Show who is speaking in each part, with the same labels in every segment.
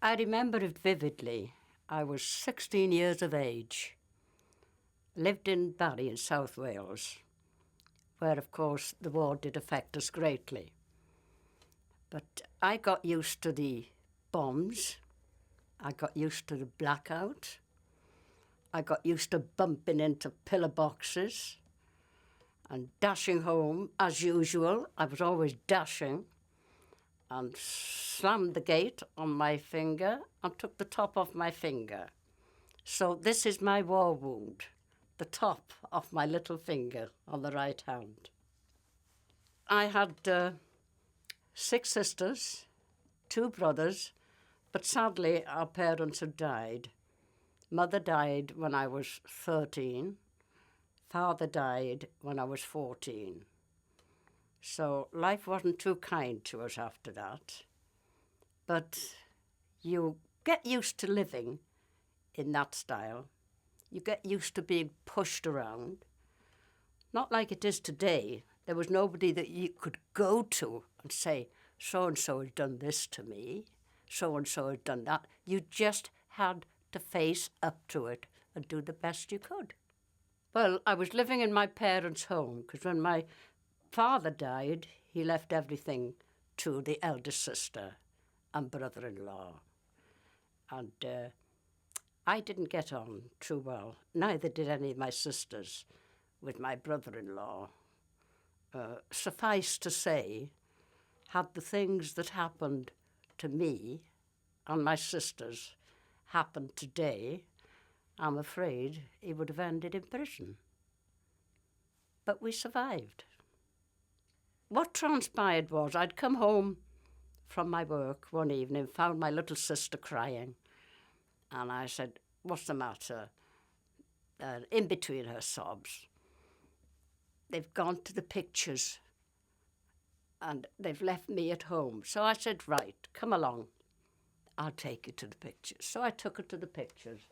Speaker 1: I remember it vividly. I was 16 years of age, lived in Barry in South Wales, where, of course, the war did affect us greatly. But I got used to the bombs. I got used to the blackout. I got used to bumping into pillar boxes and dashing home as usual. I was always dashing, and slammed the gate on my finger and took the top off my finger. So this is my war wound, the top of my little finger on the right hand. I had 6 sisters, 2 brothers, but sadly our parents had died. Mother died when I was 13. Father died when I was 14. So life wasn't too kind to us after that. But you get used to living in that style. You get used to being pushed around. Not like it is today. There was nobody that you could go to and say, so-and-so has done this to me, so-and-so has done that. You just had to face up to it and do the best you could. Well, I was living in my parents' home because when my father died, he left everything to the eldest sister and brother-in-law. And I didn't get on too well. Neither did any of my sisters with my brother-in-law. Suffice to say, had the things that happened to me and my sisters happened today, I'm afraid he would have ended in prison. But we survived. What transpired was I'd come home from my work one evening, found my little sister crying, and I said, "What's the matter?" In between her sobs, "They've gone to the pictures and they've left me at home." So I said, "Right, come along. I'll take you to the pictures." So I took her to the pictures.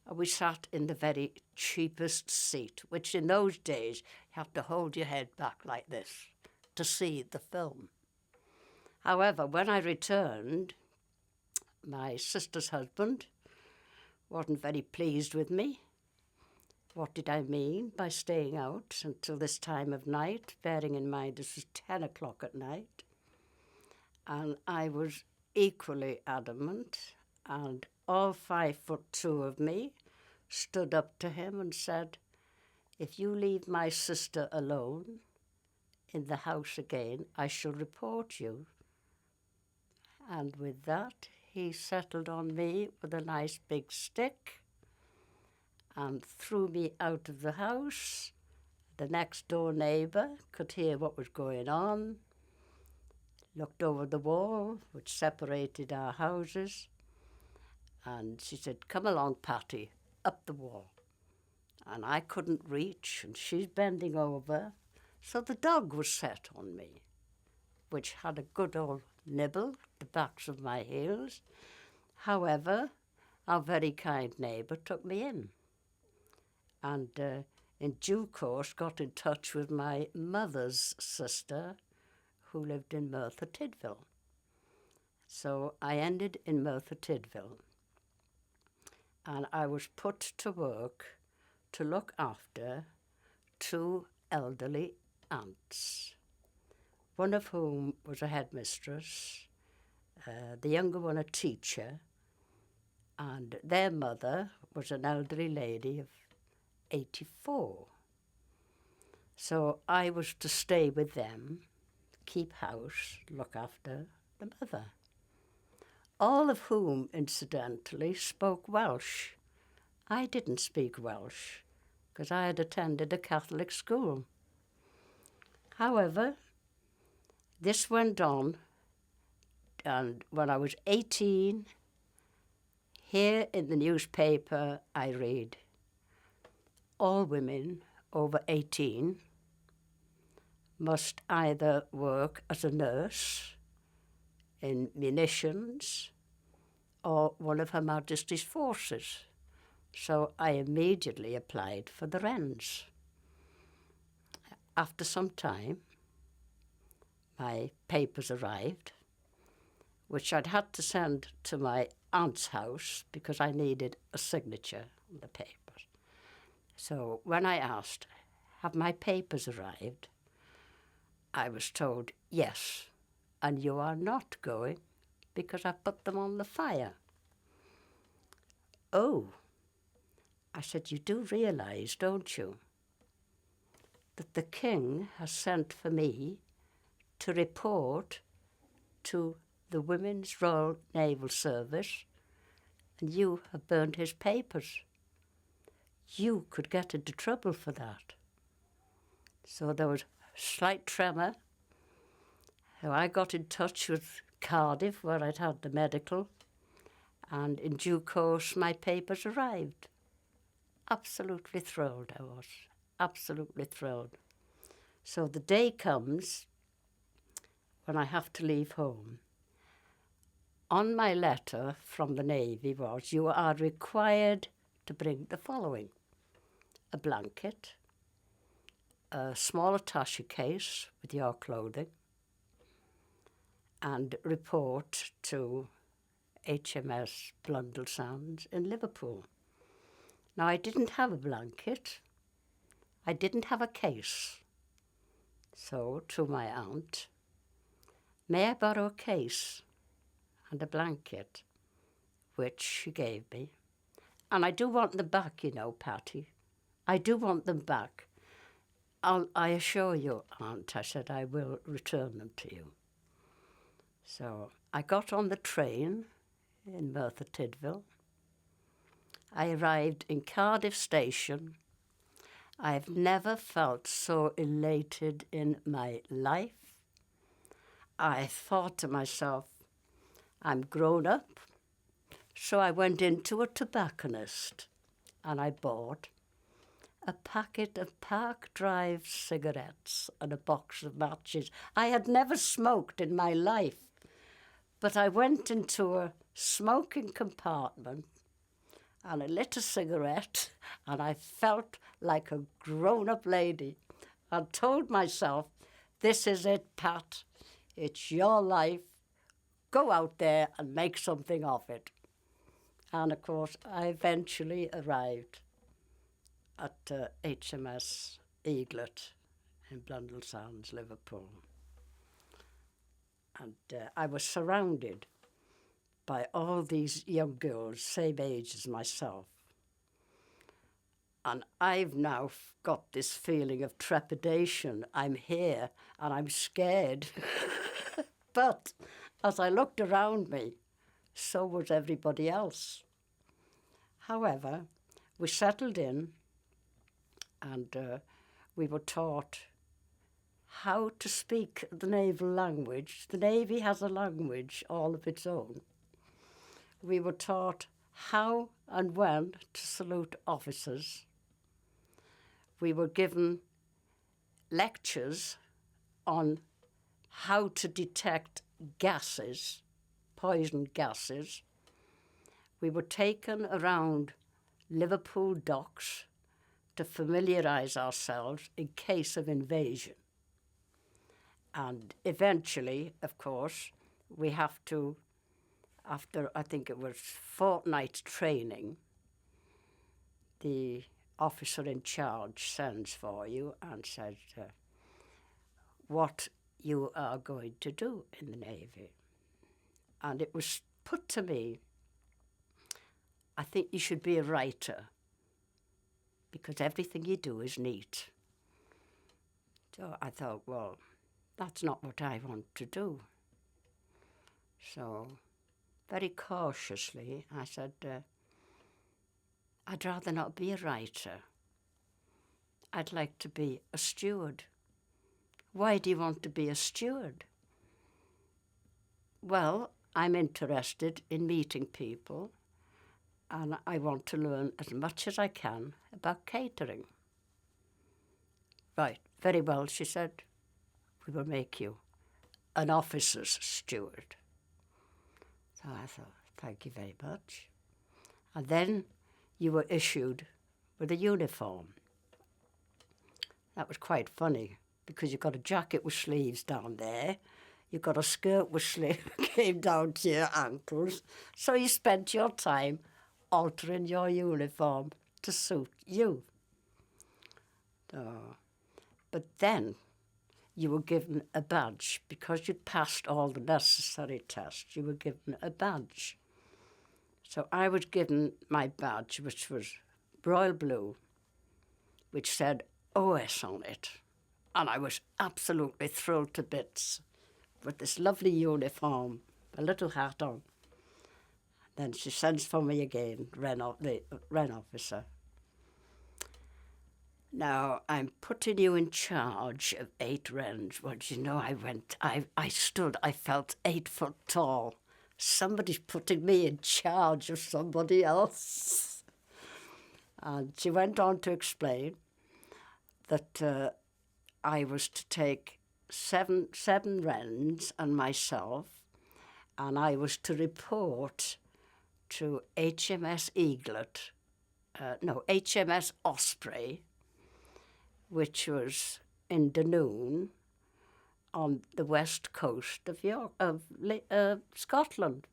Speaker 1: And we sat in the very cheapest seat, which in those days you had to hold your head back like this to see the film. However, when I returned, my sister's husband wasn't very pleased with me. What did I mean by staying out until this time of night, bearing in mind this was 10 o'clock at night? And I was equally adamant, and all 5'2" of me stood up to him and said, "If you leave my sister alone in the house again, I shall report you." And with that, he settled on me with a nice big stick and threw me out of the house. The next door neighbour could hear what was going on, looked over the wall, which separated our houses, and she said, "Come along, Patty, up the wall." And I couldn't reach, and she's bending over. So the dog was set on me, which had a good old nibble at the backs of my heels. However, our very kind neighbour took me in, and in due course got in touch with my mother's sister, who lived in Merthyr Tydfil. So I ended in Merthyr Tydfil, and I was put to work to look after 2 elderly aunts, one of whom was a headmistress, the younger one a teacher, and their mother was an elderly lady of 84. So I was to stay with them, keep house, look after the mother, all of whom, incidentally, spoke Welsh. I didn't speak Welsh because I had attended a Catholic school. However, this went on, and when I was 18, here in the newspaper I read, all women over 18 must either work as a nurse in munitions or one of Her Majesty's forces. So I immediately applied for the Wrens. After some time, my papers arrived, which I'd had to send to my aunt's house because I needed a signature on the papers. So when I asked, have my papers arrived? I was told, yes, and you are not going because I put them on the fire. Oh, I said, you do realise, don't you, that the King has sent for me to report to the Women's Royal Naval Service, and you have burned his papers. You could get into trouble for that. So there was a slight tremor. So I got in touch with Cardiff, where I'd had the medical, and in due course my papers arrived. Absolutely thrilled I was, absolutely thrilled. So the day comes when I have to leave home. On my letter from the Navy was, you are required to bring the following: a blanket, a small attaché case with your clothing, and report to HMS Blundellsands in Liverpool. Now, I didn't have a blanket. I didn't have a case. So, to my aunt, may I borrow a case and a blanket, which she gave me. And I do want them back, you know, Patty. I do want them back. I assure you, Aunt, I said, I will return them to you. So I got on the train in Merthyr Tydfil. I arrived in Cardiff Station. I've never felt so elated in my life. I thought to myself, I'm grown up. So I went into a tobacconist and I bought a packet of Park Drive cigarettes and a box of matches. I had never smoked in my life, but I went into a smoking compartment and I lit a cigarette and I felt like a grown-up lady. I told myself, this is it, Pat. It's your life. Go out there and make something of it. And, of course, I eventually arrived at HMS Eaglet in Blundellsands, Liverpool. And I was surrounded by all these young girls, same age as myself. And I've now got this feeling of trepidation. I'm here and I'm scared. But as I looked around me, so was everybody else. However, we settled in and we were taught how to speak the naval language. The Navy has a language all of its own. We were taught how and when to salute officers. We were given lectures on how to detect gases, poison gases. We were taken around Liverpool docks to familiarise ourselves in case of invasion. And eventually, of course, we have to, after I think it was fortnight training, the officer in charge sends for you and says what you are going to do in the Navy. And it was put to me, I think you should be a writer because everything you do is neat. So I thought, well, that's not what I want to do. So very cautiously I said, I'd rather not be a writer. I'd like to be a steward. Why do you want to be a steward? Well, I'm interested in meeting people and I want to learn as much as I can about catering. Right, very well, she said. We will make you an officer's steward. So I thought, thank you very much. And then you were issued with a uniform. That was quite funny because you've got a jacket with sleeves down there, You got a skirt which came down to your ankles, so you spent your time altering your uniform to suit you. But then you were given a badge. Because you'd passed all the necessary tests, you were given a badge. So I was given my badge, which was royal blue, which said OS on it. And I was absolutely thrilled to bits with this lovely uniform, a little hat on. Then she sends for me again, the Wren officer. Now, I'm putting you in charge of 8 Wrens. Well, you know, I stood, I felt 8 foot tall. Somebody's putting me in charge of somebody else. And she went on to explain that I was to take seven Wrens and myself, and I was to report to HMS Eaglet, HMS Osprey, which was in Dunoon on the west coast of Scotland.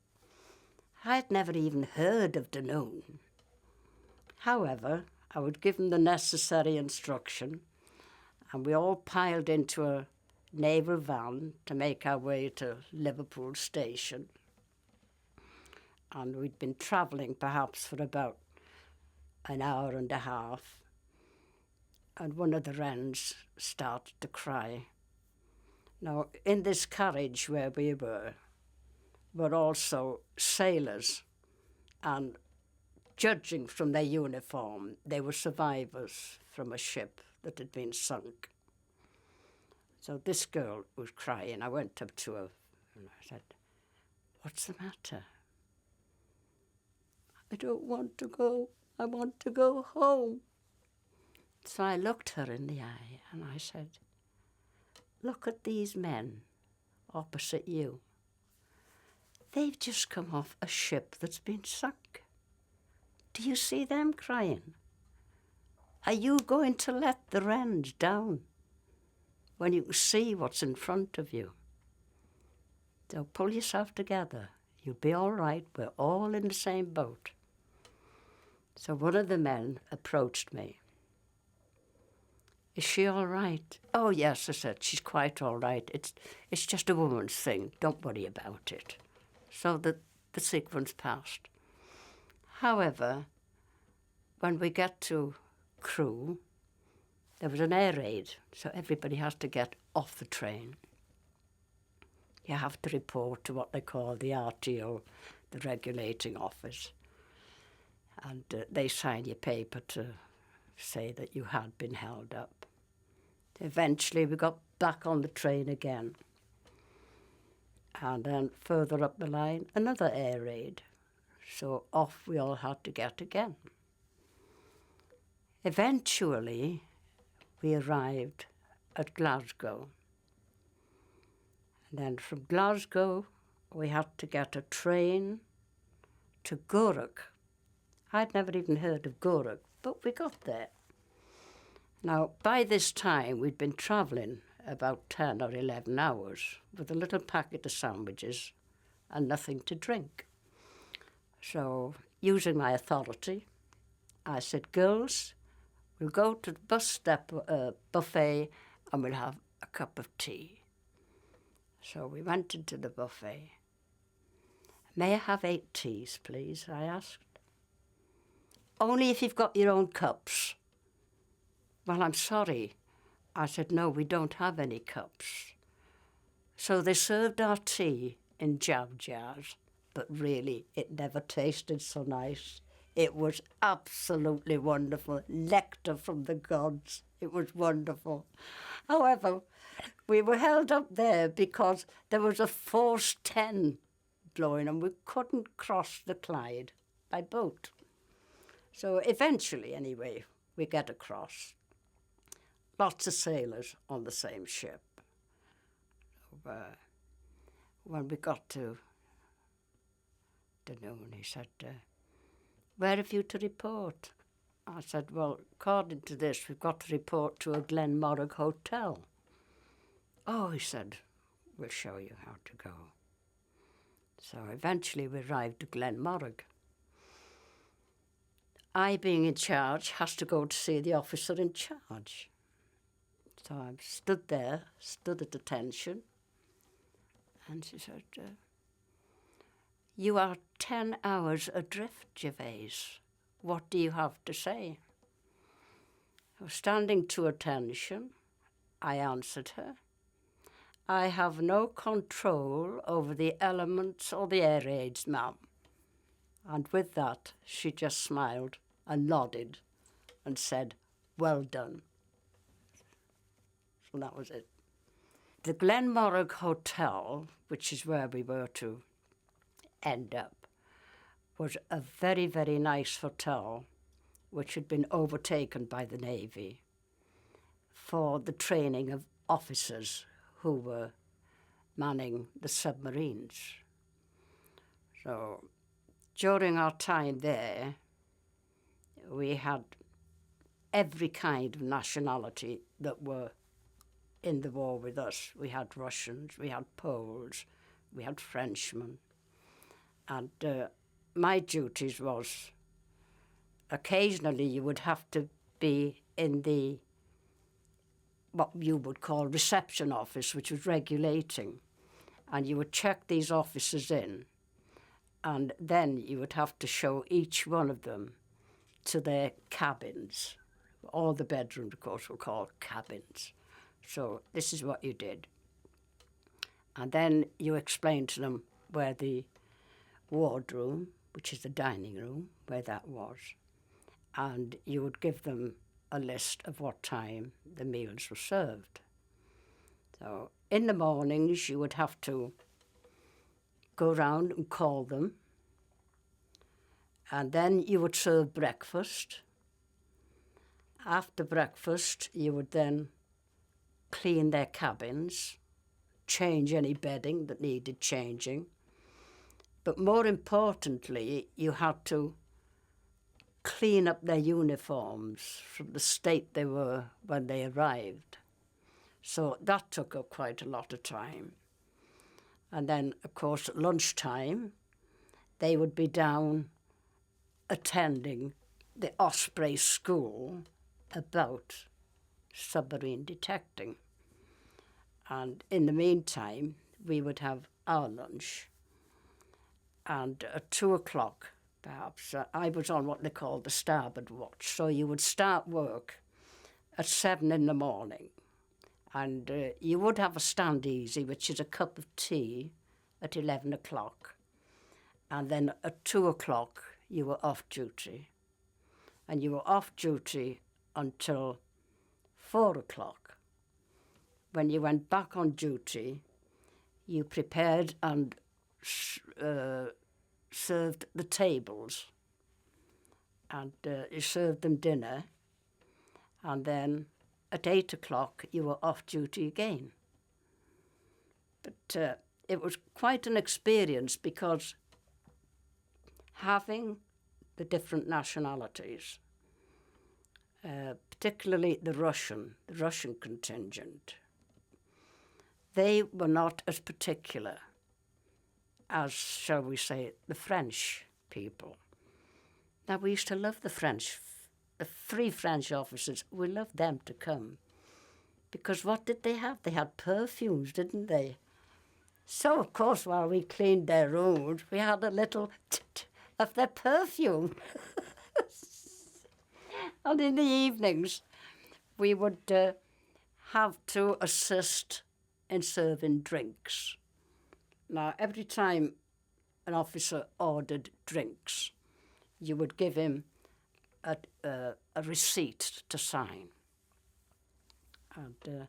Speaker 1: I had never even heard of Dunoon. However, I was given the necessary instruction, and we all piled into a naval van to make our way to Liverpool station. And we'd been travelling perhaps for about an hour and a half, and one of the Wrens started to cry. Now, in this carriage where we were also sailors, and judging from their uniform, they were survivors from a ship that had been sunk. So this girl was crying. I went up to her and I said, "What's the matter?" "I don't want to go. I want to go home." So I looked her in the eye and I said, "Look at these men opposite you. They've just come off a ship that's been sunk. Do you see them crying? Are you going to let the Wrens down when you can see what's in front of you? So pull yourself together. You'll be all right. We're all in the same boat." So one of the men approached me. "Is she all right?" "Oh, yes," I said. "She's quite all right. It's just a woman's thing. Don't worry about it." So the sequence passed. However, when we get to Crewe, there was an air raid, so everybody has to get off the train. You have to report to what they call the RTO, the regulating office, and they sign your paper to say that you had been held up. Eventually, we got back on the train again. And then further up the line, another air raid. So off we all had to get again. Eventually, we arrived at Glasgow. And then from Glasgow, we had to get a train to Gourock. I'd never even heard of Gourock, but we got there. Now, by this time, we'd been travelling about 10 or 11 hours with a little packet of sandwiches and nothing to drink. So, using my authority, I said, "Girls, we'll go to the bus step buffet and we'll have a cup of tea." So we went into the buffet. "May I have 8 teas, please?" I asked. "Only if you've got your own cups." "Well, I'm sorry." I said, "No, we don't have any cups." So they served our tea in jam jars, but really it never tasted so nice. It was absolutely wonderful. Nectar from the gods. It was wonderful. However, we were held up there because there was a force 10 blowing and we couldn't cross the Clyde by boat. So eventually, anyway, we get across. Lots of sailors on the same ship. When we got to Dunoon, he said, "Where have you to report?" I said, "Well, according to this, we've got to report to a Glenmorag hotel." "Oh," he said, we'll show you how to go. So eventually we arrived at Glenmorag. I, being in charge, has to go to see the officer in charge. So I stood there, stood at attention, and she said, "You are 10 hours adrift, Gervaise. What do you have to say?" I was standing to attention. I answered her, "I have no control over the elements or the air raids, ma'am." And with that, she just smiled and nodded and said, "Well done." So that was it. The Glenmorag Hotel, which is where we were to end up, was a very, very nice hotel which had been overtaken by the Navy for the training of officers who were manning the submarines. So during our time there, we had every kind of nationality that were in the war with us. We had Russians, we had Poles, we had Frenchmen. And my duties was, occasionally you would have to be in the, what you would call reception office, which was regulating. And you would check these officers in, and then you would have to show each one of them to their cabins. All the bedrooms, of course, were called cabins. So this is what you did. And then you explained to them where the wardroom, which is the dining room, where that was. And you would give them a list of what time the meals were served. So in the mornings, you would have to go round and call them. And then you would serve breakfast. After breakfast, you would then clean their cabins, change any bedding that needed changing. But more importantly, you had to clean up their uniforms from the state they were when they arrived. So that took up quite a lot of time. And then, of course, at lunchtime, they would be down attending the Osprey school about submarine detecting. And in the meantime, we would have our lunch. And at 2 o'clock, perhaps, I was on what they call the starboard watch. So you would start work at 7 in the morning. And you would have a stand easy, which is a cup of tea, at 11 o'clock. And then at 2 o'clock, you were off duty. And you were off duty until 4 o'clock. When you went back on duty, you prepared and served the tables. And you served them dinner. And then at 8 o'clock, you were off duty again. But it was quite an experience because having the different nationalities, particularly the Russian contingent, they were not as particular as, shall we say, the French people. Now, we used to love the French. The 3 French officers, we loved them to come. Because what did they have? They had perfumes, didn't they? So, of course, while we cleaned their rooms, we had a little of their perfume. And in the evenings, we would have to assist in serving drinks. Now, every time an officer ordered drinks, you would give him a receipt to sign. And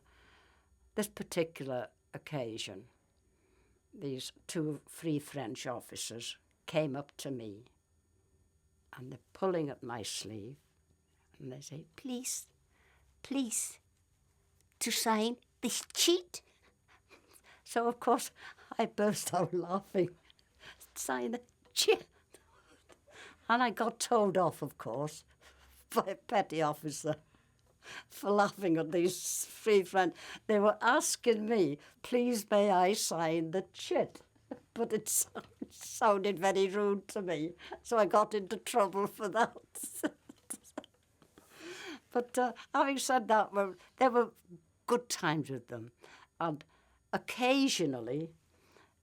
Speaker 1: this particular occasion, these 2 free French officers came up to me and they're pulling at my sleeve and they say, please, to sign this sheet. So, of course, I burst out laughing. Sign the sheet. And I got told off, of course, by a petty officer. for laughing at these three friends. They were asking me, please may I sign the chit? But it sounded very rude to me, so I got into trouble for that. But having said that, there were good times with them. And occasionally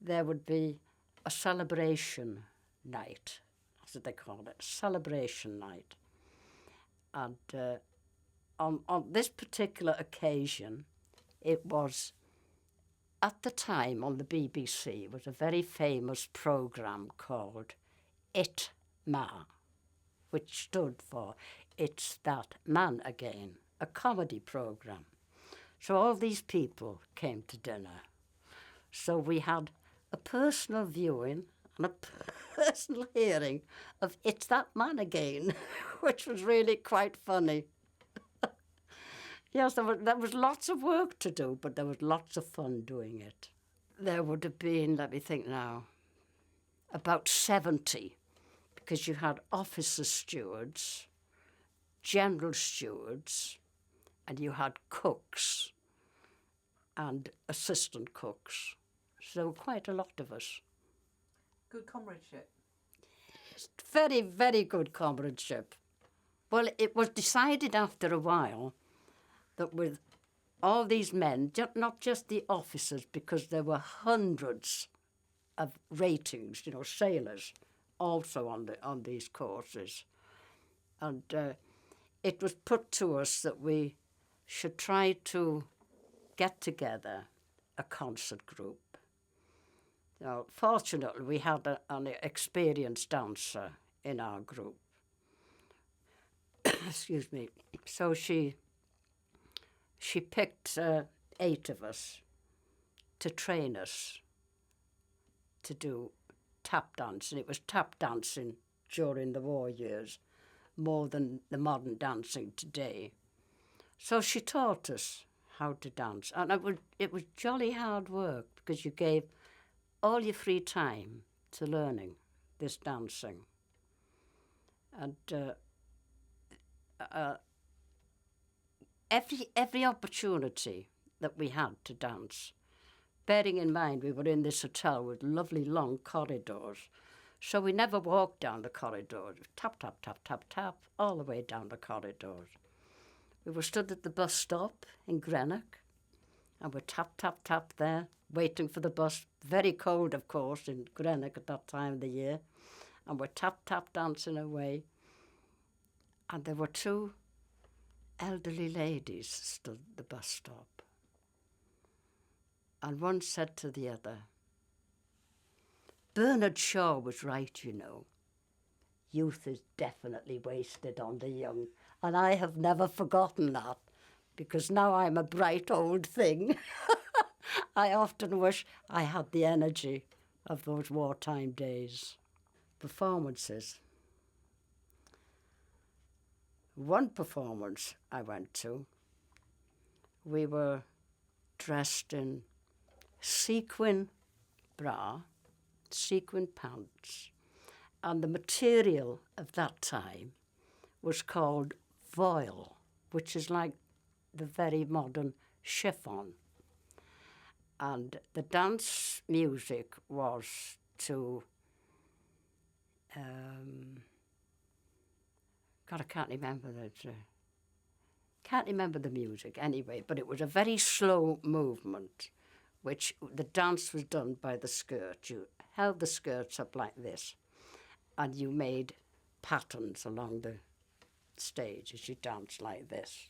Speaker 1: there would be a celebration night. That's what they call it, celebration night. And on this particular occasion, it was, at the time on the BBC, was a very famous programme called It Ma, which stood for It's That Man Again, a comedy programme. So all these people came to dinner. So we had a personal viewing and a personal hearing of It's That Man Again, which was really quite funny. Yes, there was lots of work to do, but there was lots of fun doing it. There would have been, let me think now, about 70, because you had officers stewards, general stewards, and you had cooks and assistant cooks. So there were quite a lot of us.
Speaker 2: Good comradeship.
Speaker 1: Very, very good comradeship. Well, it was decided after a while that with all these men, not just the officers, because there were hundreds of ratings, sailors, also on these courses. And it was put to us that we should try to get together a concert group. Now, fortunately, we had an experienced dancer in our group. Excuse me. So she picked 8 of us to train us to do tap dancing. It was tap dancing during the war years, more than the modern dancing today. So she taught us how to dance. And it was jolly hard work, because you gave all your free time to learning this dancing. And every opportunity that we had to dance, bearing in mind we were in this hotel with lovely long corridors, so we never walked down the corridors. Tap, tap, tap, tap, tap, all the way down the corridors. We were stood at the bus stop in Greenock, and we're tap, tap, tap there, waiting for the bus. Very cold, of course, in Greenock at that time of the year. And we're tap, tap, dancing away. And there were 2 elderly ladies stood at the bus stop. And one said to the other, Bernard Shaw was right, Youth is definitely wasted on the young. And I have never forgotten that, because now I'm a bright old thing. I often wish I had the energy of those wartime days. Performances. One performance I went to, we were dressed in sequin bra, sequin pants, and the material of that time was called voile, which is like the very modern chiffon. And the dance music was to, God, I can't remember the music anyway, but it was a very slow movement, which the dance was done by the skirt. You held the skirts up like this, and you made patterns along the stage as you danced like this.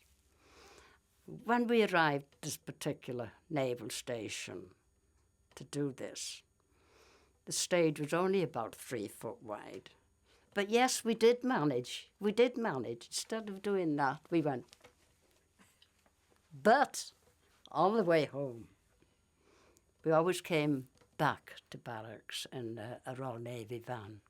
Speaker 1: When we arrived at this particular naval station to do this, the stage was only about 3 foot wide. But yes, we did manage. Instead of doing that, we went. But on the way home, we always came back to barracks in a Royal Navy van.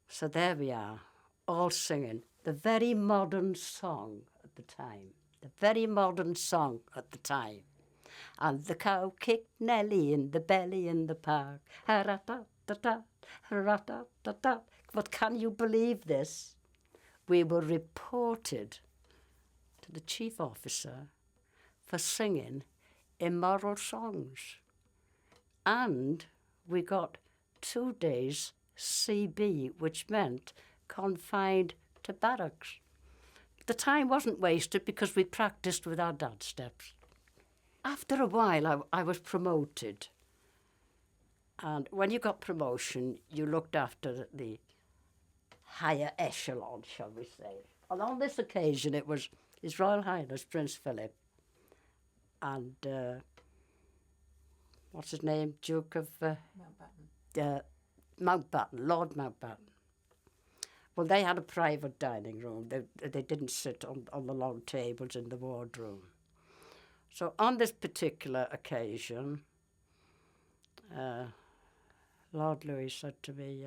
Speaker 1: So there we are, all singing the very modern song at the time. And the cow kicked Nelly in the belly in the park. Ha-ra-ta-ta-ta, ha-ra-ta-ta-ta. But can you believe this? We were reported the chief officer for singing immoral songs. And we got 2 days CB, which meant confined to barracks. The time wasn't wasted because we practiced with our dad steps. After a while, I was promoted. And when you got promotion, you looked after the higher echelon, shall we say. And on this occasion, it was His Royal Highness Prince Philip and, what's his name, Duke of Mountbatten, Lord Mountbatten. Well, they had a private dining room. They didn't sit on the long tables in the wardroom. So on this particular occasion, Lord Louis said to me,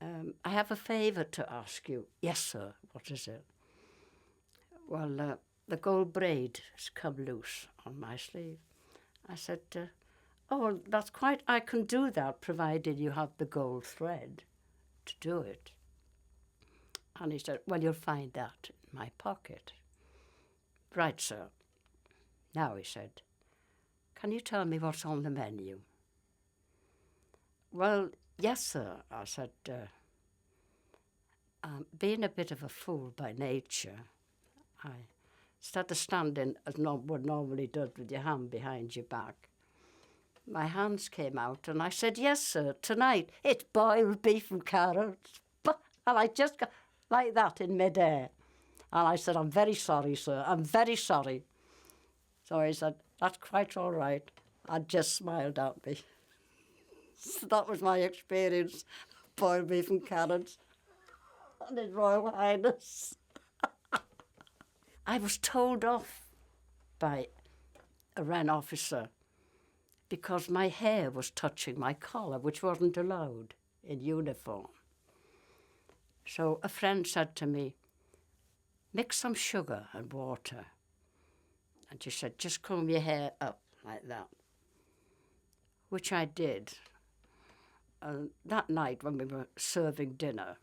Speaker 1: I have a favour to ask you. Yes, sir. What is it? Well, the gold braid has come loose on my sleeve. I said, oh, well, that's quite, I can do that provided you have the gold thread to do it. And he said, well, you'll find that in my pocket. Right, sir. Now, he said, can you tell me what's on the menu? Well, yes, sir. I said, being a bit of a fool by nature, I started standing as one normally does with your hand behind your back. My hands came out and I said, yes, sir, tonight it's boiled beef and carrots. And I just got like that in midair. And I said, I'm very sorry, sir, I'm very sorry. So he said, that's quite all right. And just smiled at me. So that was my experience, boiled beef and carrots and His Royal Highness. I was told off by a Wren officer because my hair was touching my collar, which wasn't allowed in uniform. So a friend said to me, mix some sugar and water. And she said, just comb your hair up like that, which I did. And that night when we were serving dinner,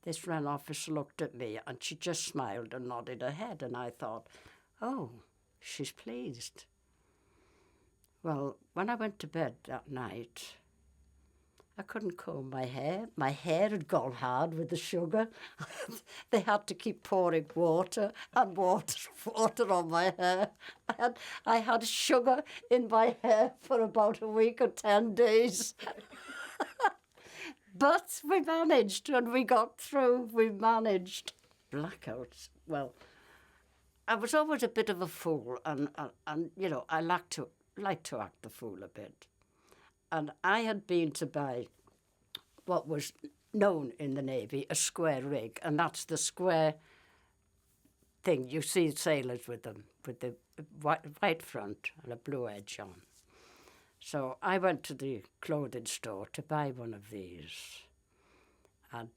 Speaker 1: this Wren officer looked at me and she just smiled and nodded her head. And I thought, oh, she's pleased. Well, when I went to bed that night, I couldn't comb my hair. My hair had gone hard with the sugar. They had to keep pouring water and water on my hair. I had sugar in my hair for about a week or 10 days. But we managed, and we got through. We managed. Blackouts. Well, I was always a bit of a fool, and you know, I like to act the fool a bit. And I had been to buy what was known in the Navy a square rig, and that's the square thing you see sailors with them, with the white front and a blue edge on. So I went to the clothing store to buy one of these. And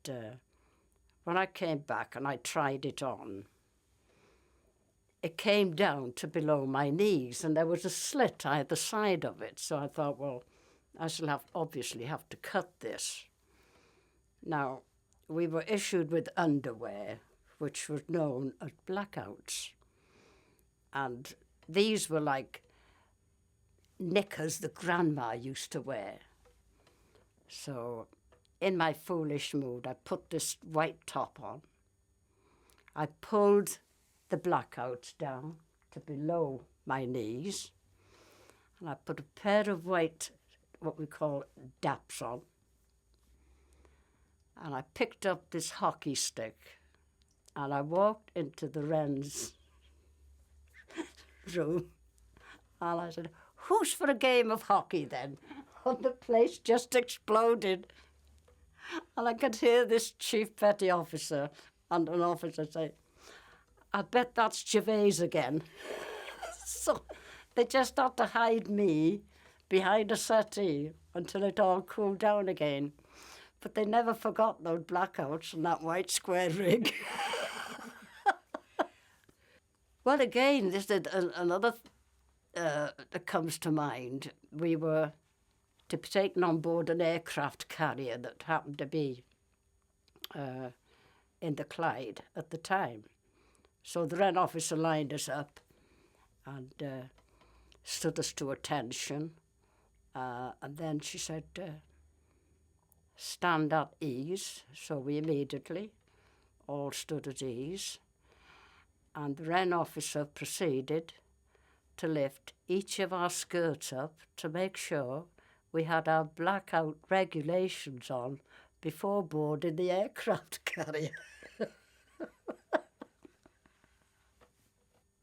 Speaker 1: when I came back and I tried it on, it came down to below my knees and there was a slit either side of it. So I thought, well, I shall obviously have to cut this. Now, we were issued with underwear, which was known as blackouts. And these were like knickers that grandma used to wear. So in my foolish mood, I put this white top on. I pulled the blackouts down to below my knees, and I put a pair of white, what we call daps on, and I picked up this hockey stick, and I walked into the Wrens room, and I said, who's for a game of hockey then? And the place just exploded. And I could hear this chief petty officer and an officer say, I bet that's Gervaise again. So they just had to hide me behind a settee until it all cooled down again. But they never forgot those blackouts and that white square rig. Well, again, this is another that comes to mind. We were to be taken on board an aircraft carrier that happened to be in the Clyde at the time. So the Wren officer lined us up and stood us to attention. And then she said, stand at ease. So we immediately all stood at ease. And the Wren officer proceeded to lift each of our skirts up to make sure we had our blackout regulations on before boarding the aircraft carrier.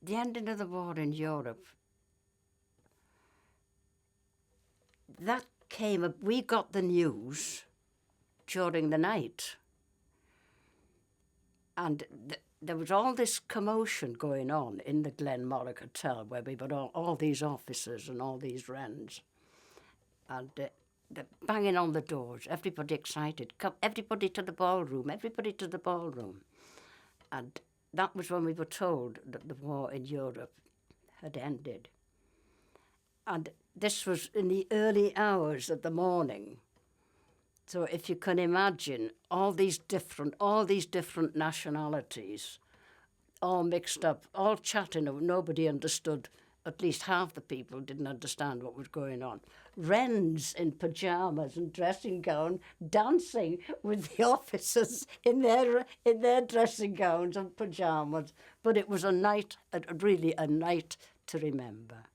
Speaker 1: The ending of the war in Europe, that came up, we got the news during the night. And there was all this commotion going on in the Glenmorag Hotel where we were all these officers and all these Wrens. And they're banging on the doors, everybody excited. Come, everybody to the ballroom, everybody to the ballroom. And that was when we were told that the war in Europe had ended. And this was in the early hours of the morning. So if you can imagine all these different nationalities, all mixed up, all chatting, nobody understood, at least half the people didn't understand what was going on. Wrens in pyjamas and dressing gown dancing with the officers in their dressing gowns and pyjamas. But it was really a night to remember.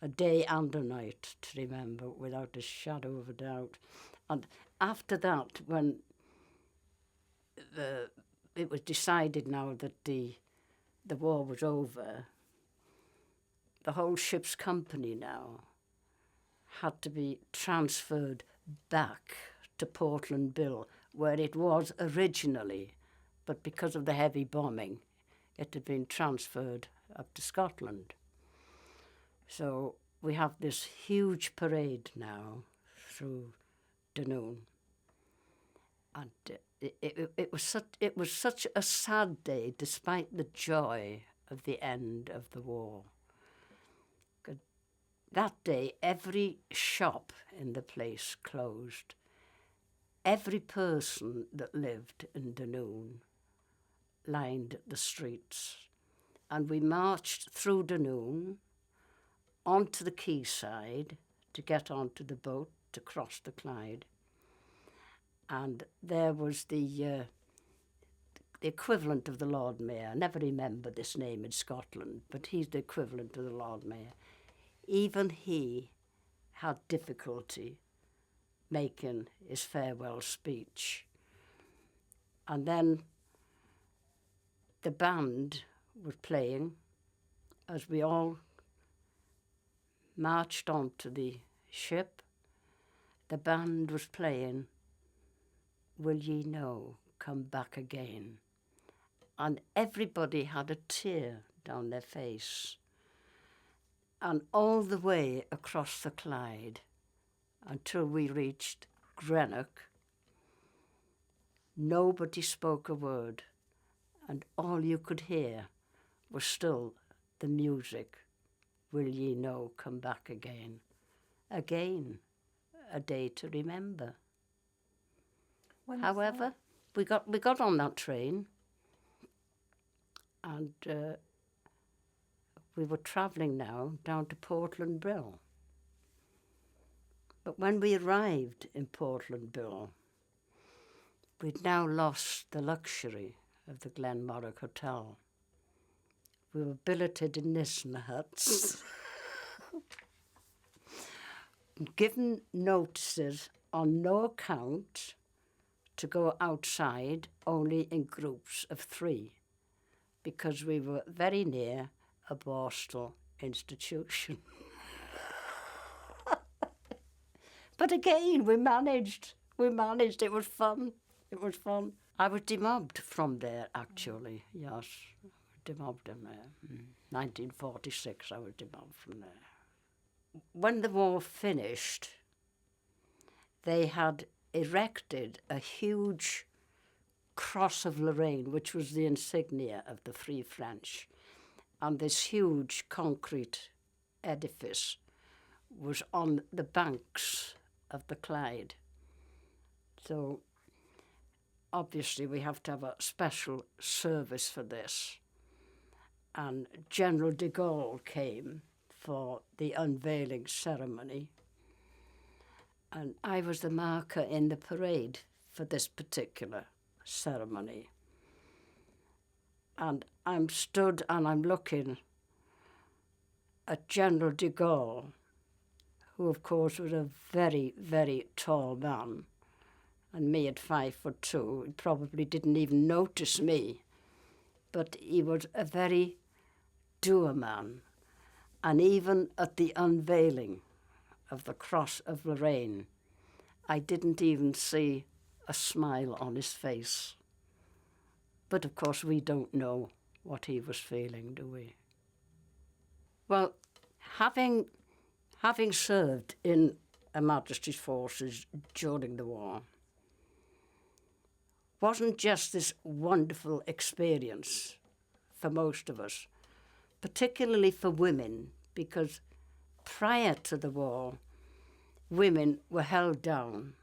Speaker 1: A day and a night to remember without a shadow of a doubt. And after that, when it was decided now that the war was over, the whole ship's company now had to be transferred back to Portland Bill, where it was originally, but because of the heavy bombing, it had been transferred up to Scotland. So we have this huge parade now through Dunoon. And it was such a sad day, despite the joy of the end of the war. That day, every shop in the place closed. Every person that lived in Dunoon lined the streets. And we marched through Dunoon onto the quayside to get onto the boat to cross the Clyde. And there was the equivalent of the Lord Mayor. I never remember this name in Scotland, but he's the equivalent of the Lord Mayor. Even he had difficulty making his farewell speech. And then the band was playing as we all marched onto the ship. The band was playing, "Will Ye Know, Come Back Again?" And everybody had a tear down their face. And all the way across the Clyde until we reached Greenock, nobody spoke a word, and all you could hear was still the music. Will ye know, come back again? Again, a day to remember. However, we got on that train, and we were travelling now down to Portland Bill. But when we arrived in Portland Bill, we'd now lost the luxury of the Glenmorag Hotel. We were billeted in Nissen huts, given notices on no account to go outside only in groups of 3, because we were very near a Borstal institution. But again, we managed. It was fun. I was demobbed from there, actually. Yes, demobbed in there. 1946, I was demobbed from there. When the war finished, they had erected a huge Cross of Lorraine, which was the insignia of the Free French. And this huge concrete edifice was on the banks of the Clyde. So obviously we have to have a special service for this. And General de Gaulle came for the unveiling ceremony. And I was the marker in the parade for this particular ceremony. And I'm stood and I'm looking at General de Gaulle, who of course was a very, very tall man, and me at 5'2", he probably didn't even notice me, but he was a very dour man. And even at the unveiling of the Cross of Lorraine, I didn't even see a smile on his face. But of course we don't know what he was feeling, do we? Well, having served in Her Majesty's forces during the war, wasn't just this wonderful experience for most of us, particularly for women, because prior to the war, women were held down.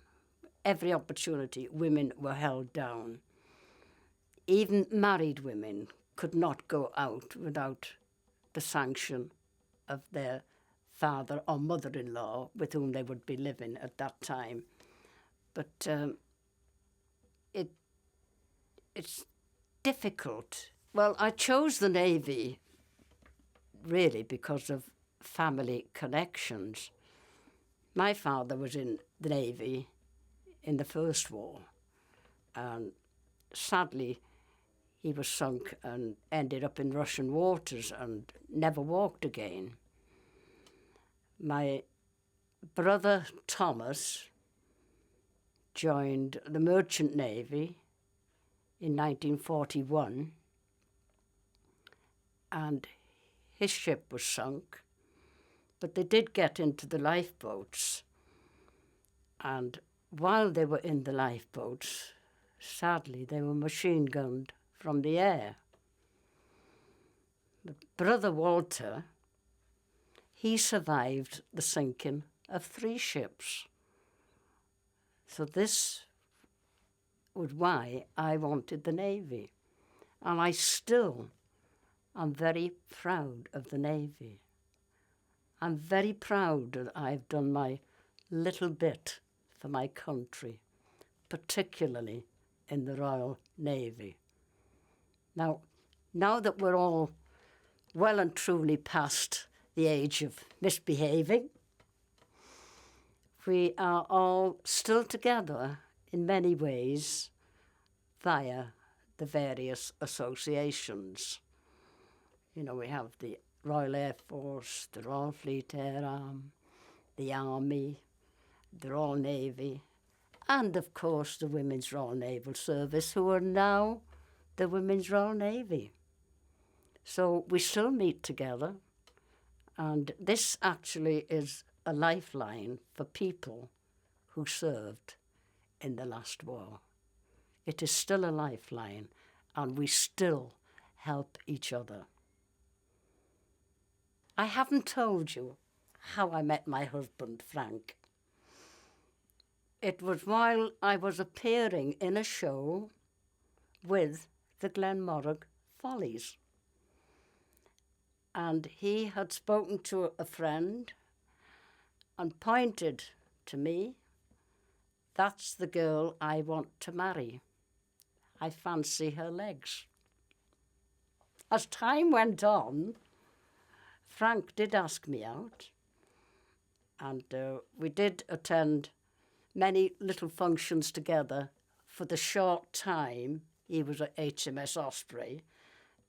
Speaker 1: Every opportunity, women were held down. Even married women could not go out without the sanction of their father or mother-in-law with whom they would be living at that time. But it's difficult. Well, I chose the Navy really because of family connections. My father was in the Navy in the First War, and sadly he was sunk and ended up in Russian waters and never walked again. My brother Thomas joined the Merchant Navy in 1941, and his ship was sunk, but they did get into the lifeboats, and while they were in the lifeboats, sadly they were machine gunned from the air. But Brother Walter, he survived the sinking of 3 ships. So this was why I wanted the Navy. And I still am very proud of the Navy. I'm very proud that I've done my little bit for my country, particularly in the Royal Navy. Now that we're all well and truly past the age of misbehaving, we are all still together in many ways via the various associations. You know, we have the Royal Air Force, the Royal Fleet Air Arm, the Army, the Royal Navy, and of course the Women's Royal Naval Service, who are now the Women's Royal Navy. So we still meet together, and this actually is a lifeline for people who served in the last war. It is still a lifeline, and we still help each other. I haven't told you how I met my husband, Frank. It was while I was appearing in a show with the Glenmorag Follies. And he had spoken to a friend and pointed to me, "That's the girl I want to marry. I fancy her legs." As time went on, Frank did ask me out, and we did attend many little functions together for the short time he was at HMS Osprey,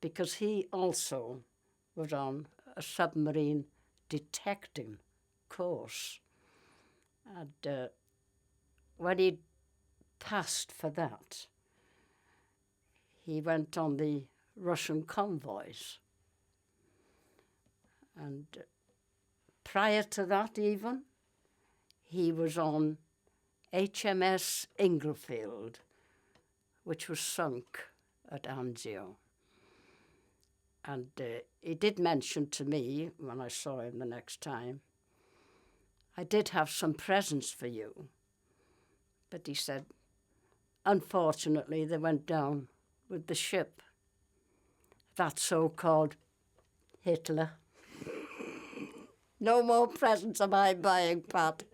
Speaker 1: because he also was on a submarine detecting course. And when he passed for that, he went on the Russian convoys. And prior to that even, he was on HMS Eaglet, which was sunk at Anzio. And he did mention to me, when I saw him the next time, "I did have some presents for you." But he said, unfortunately, they went down with the ship. That so-called Hitler. No more presents am I buying, Pat.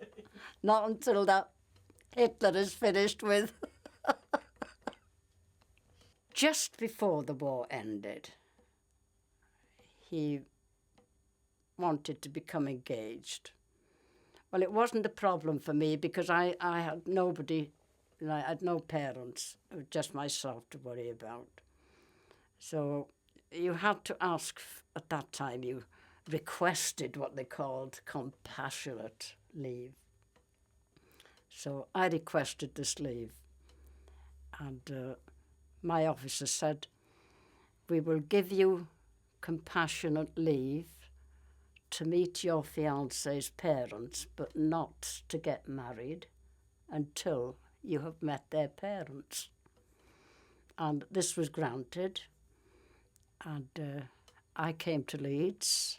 Speaker 1: Not until that Hitler is finished with. Just before the war ended, he wanted to become engaged. Well, it wasn't a problem for me because I had nobody, I had no parents, it was just myself to worry about. So you had to ask, at that time, you requested what they called compassionate leave. So I requested this leave, and my officer said, we will give you compassionate leave to meet your fiancé's parents, but not to get married until you have met their parents. And this was granted, and I came to Leeds,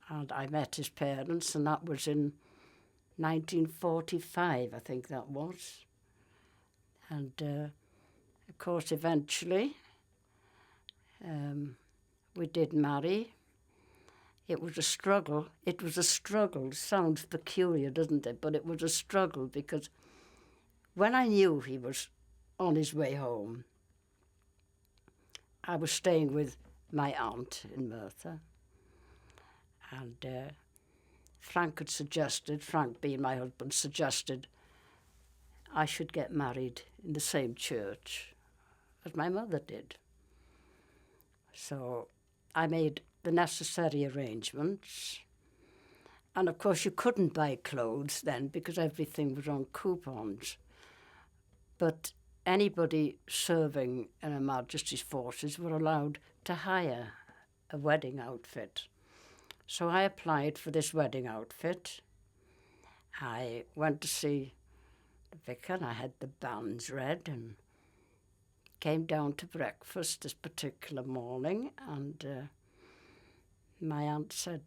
Speaker 1: and I met his parents, and that was in 1945, I think that was. And of course, eventually, we did marry. It was a struggle. It was a struggle. Sounds peculiar, doesn't it? But it was a struggle because when I knew he was on his way home, I was staying with my aunt in Merthyr. And Frank had suggested, Frank being my husband, suggested I should get married in the same church as my mother did. So I made the necessary arrangements. And of course you couldn't buy clothes then because everything was on coupons. But anybody serving in Her Majesty's forces were allowed to hire a wedding outfit. So I applied for this wedding outfit. I went to see the vicar and I had the bands read and came down to breakfast this particular morning, and my aunt said,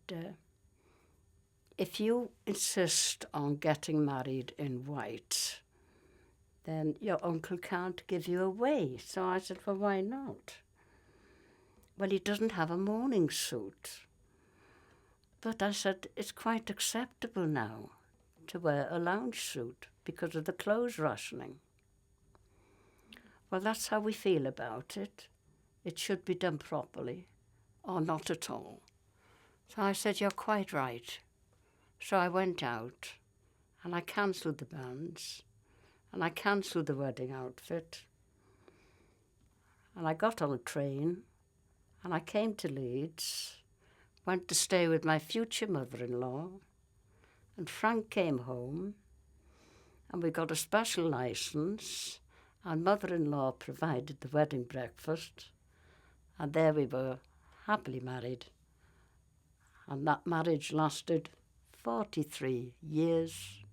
Speaker 1: if you insist on getting married in white, then your uncle can't give you away. So I said, well, why not? Well, he doesn't have a morning suit. But I said, it's quite acceptable now to wear a lounge suit because of the clothes rationing. Well, that's how we feel about it. It should be done properly or not at all. So I said, you're quite right. So I went out and I cancelled the bands and I cancelled the wedding outfit. And I got on a train and I came to Leeds, went to stay with my future mother-in-law, and Frank came home and we got a special licence, and mother-in-law provided the wedding breakfast, and there we were, happily married. And that marriage lasted 43 years,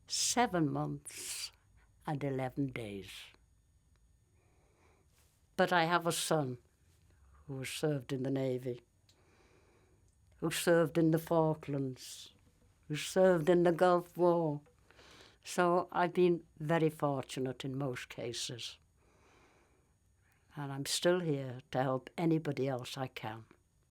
Speaker 1: 7 months and 11 days. But I have a son who served in the Navy, who served in the Falklands, who served in the Gulf War. So I've been very fortunate in most cases. And I'm still here to help anybody else I can.